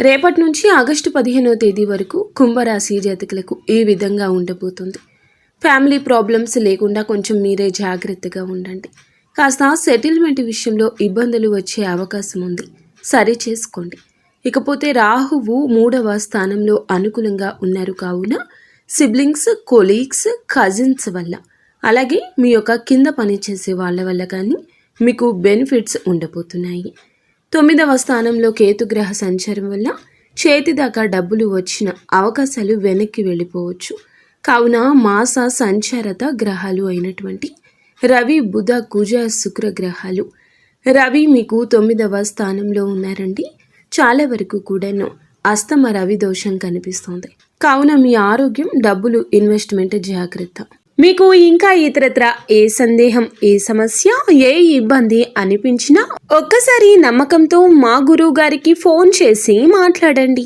రేపటి నుంచి ఆగస్టు 15వ తేదీ వరకు కుంభరాశి జాతకులకు ఈ విధంగా ఉండబోతుంది. ఫ్యామిలీ ప్రాబ్లమ్స్ లేకుండా కొంచెం మీరే జాగ్రత్తగా ఉండండి. కాస్త సెటిల్మెంట్ విషయంలో ఇబ్బందులు వచ్చే అవకాశం ఉంది, సరి చేసుకోండి. ఇకపోతే రాహువు 3వ స్థానంలో అనుకూలంగా ఉన్నారు కావున సిబ్లింగ్స్, కొలీగ్స్, కజిన్స్ వల్ల, అలాగే మీ యొక్క కింద పనిచేసే వాళ్ళ వల్ల కానీ మీకు బెనిఫిట్స్ ఉండబోతున్నాయి. 9వ స్థానంలో కేతుగ్రహ సంచారం వల్ల చేతి దాకా డబ్బులు వచ్చిన అవకాశాలు వెనక్కి వెళ్ళిపోవచ్చు. కావున మాస సంచారత గ్రహాలు అయినటువంటి రవి, బుధ, కుజ, శుక్ర గ్రహాలు. రవి మీకు 9వ స్థానంలో ఉన్నారండి. చాలా వరకు కూడాను అస్తమ రవి దోషం కనిపిస్తోంది. కావున మీ ఆరోగ్యం, డబ్బులు, ఇన్వెస్ట్మెంట్ జాగ్రత్త. మీకు ఇంకా ఇతరత్ర ఏ సందేహం, ఏ సమస్య, ఏ ఇబ్బంది అనిపించినా ఒక్కసారి నమ్మకంతో మా గురువు గారికి ఫోన్ చేసి మాట్లాడండి.